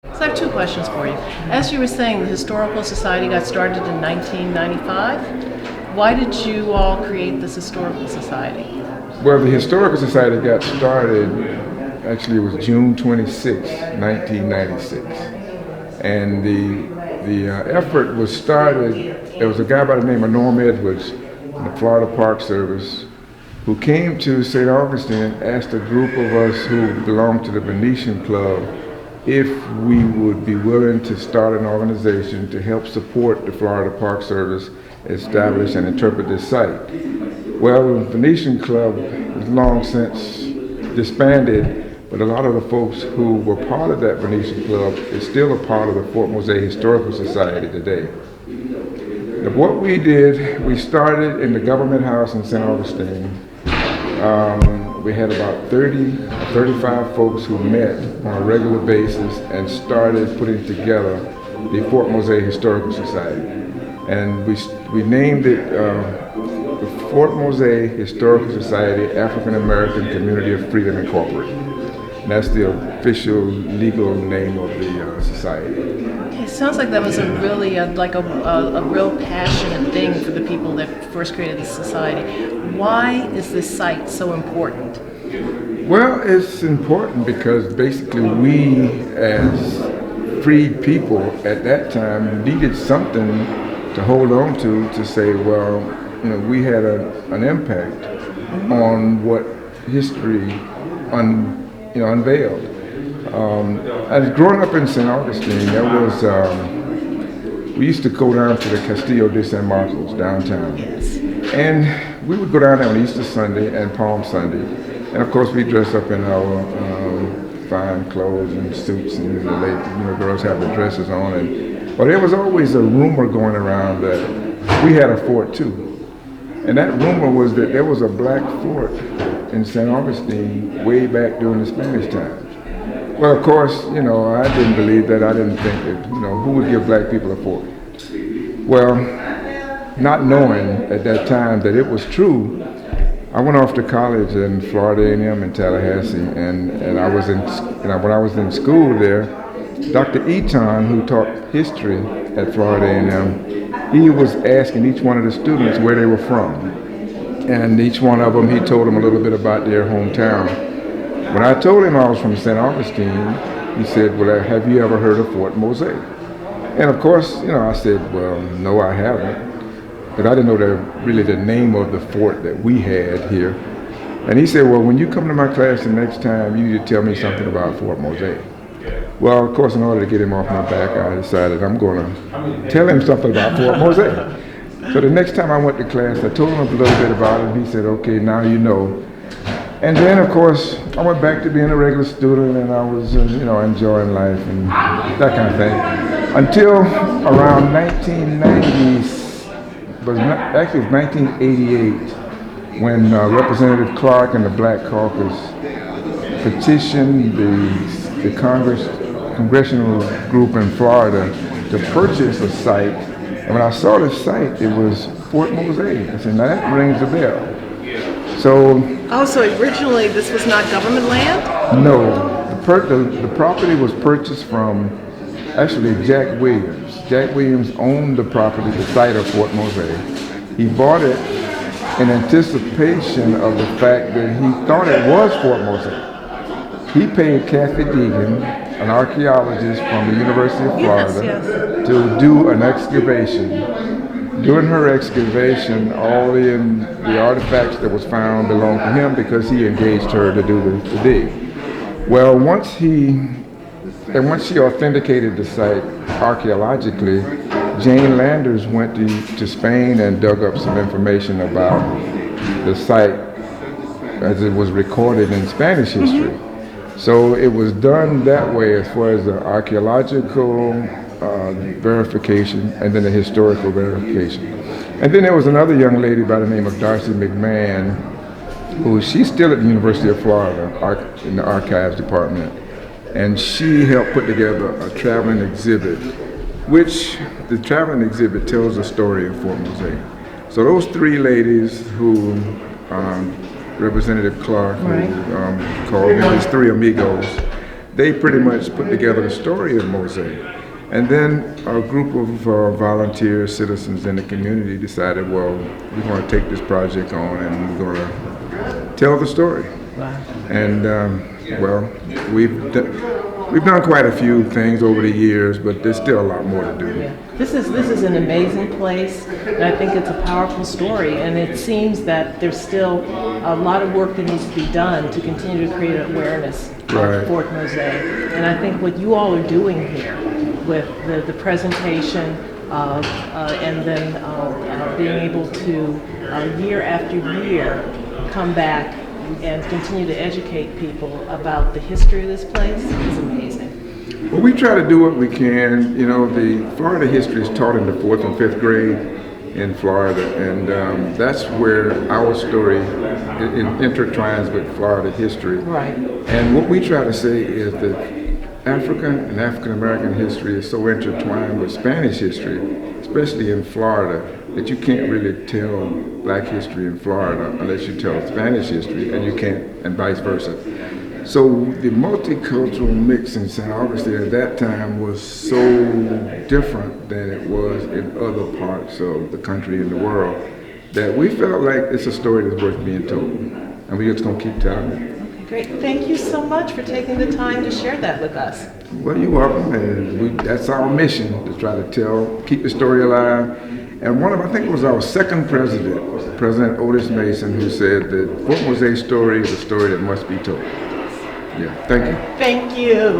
So I have two questions for you. As you were saying, the Historical Society got started in 1995. Why did you all create this Historical Society? Well, the Historical Society got started, actually it was June 26, 1996. And the effort was started, there was a guy by the name of Norm Edwards in the Florida Park Service who came to St. Augustine, asked a group of us who belonged to the Venetian Club if we would be willing to start an organization to help support the Florida Park Service establish and interpret this site. Well, the Venetian Club has long since disbanded, but a lot of the folks who were part of that Venetian Club is still a part of the Fort Mose Historical Society today. Now, what we did, we started in the government house in St. Augustine. We had about 30, 35 folks who met on a regular basis and started putting together the Fort Mose Historical Society. And we named it the Fort Mose Historical Society African American Community of Freedom Incorporated. And that's the official legal name of the society. It sounds like that was a really a real passionate thing for the people that first created the society. Why is this site so important? Well, it's important because basically we, as freed people at that time, needed something to hold on to say, well, you know, we had an impact on what history unveiled. As growing up in St. Augustine, there was we used to go down to the Castillo de San Marcos downtown, and we would go down there on Easter Sunday and Palm Sunday, and of course we dress up in our fine clothes and suits, and the girls have the dresses on, but there was always a rumor going around that we had a fort too. And that rumor was that there was a black fort in St. Augustine way back during the Spanish times. Well, of course, I didn't believe that. I didn't think that, who would give black people a fort? Well, not knowing at that time that it was true, I went off to college in Florida A&M in Tallahassee, and I was when I was in school there, Dr. Eaton, who taught history at Florida A&M, he was asking each one of the students where they were from. And each one of them, he told them a little bit about their hometown. When I told him I was from St. Augustine, he said, well, have you ever heard of Fort Mose? And of course, I said, well, no, I haven't. But I didn't know really the name of the fort that we had here. And he said, well, when you come to my class the next time, you need to tell me something about Fort Mose. Well, of course, in order to get him off my back, I decided I'm going to tell him something about Fort Mose. So the next time I went to class, I told him a little bit about it, and he said, okay, now you know. And then, of course, I went back to being a regular student, and I was, enjoying life and that kind of thing. Until around 1990, actually it was 1988, when Representative Clark and the Black Caucus petitioned the congressional group in Florida to purchase a site. And when I saw the site, it was Fort Mose. I said, now that rings a bell. So originally this was not government land? No, the property was purchased from actually Jack Williams. Jack Williams owned the property, the site of Fort Mose. He bought it in anticipation of the fact that he thought it was Fort Mose. He paid Kathy Deegan, an archaeologist from the University of Florida, to do an excavation. During her excavation, all the artifacts that was found belonged to him because he engaged her to do the dig. Well, once she authenticated the site archaeologically, Jane Landers went to Spain and dug up some information about the site as it was recorded in Spanish history. So it was done that way as far as the archaeological verification and then the historical verification. And then there was another young lady by the name of Darcy McMahon, she's still at the University of Florida in the archives department. And she helped put together a traveling exhibit, which the traveling exhibit tells the story of Fort Mose. So those three ladies who Representative Clark, who called them his three amigos, they pretty much put together the story of Mose. And then a group of volunteer citizens in the community decided, well, we're going to take this project on and we're going to tell the story. Wow. And well, we've done quite a few things over the years, but there's still a lot more to do. Yeah. This is an amazing place, and I think it's a powerful story, and it seems that there's still a lot of work that needs to be done to continue to create awareness of Fort Mose. And I think what you all are doing here with the presentation and then being able to year after year come back and continue to educate people about the history of this place is amazing. Well, we try to do what we can. You know, the Florida history is taught in the 4th and 5th grade in Florida, and that's where our story intertwines with Florida history. Right. And what we try to say is that African and African American history is so intertwined with Spanish history, especially in Florida, that you can't really tell black history in Florida unless you tell Spanish history, and you can't, and vice versa. So the multicultural mix in St. Augustine at that time was so different than it was in other parts of the country and the world that we felt like it's a story that's worth being told, and we're just going to keep telling it. Great. Thank you so much for taking the time to share that with us. Well, you're welcome, and that's our mission, to try to keep the story alive. And I think it was our second president, President Otis Mason, who said that Fort Mose story is a story that must be told. Yeah, thank you. Thank you.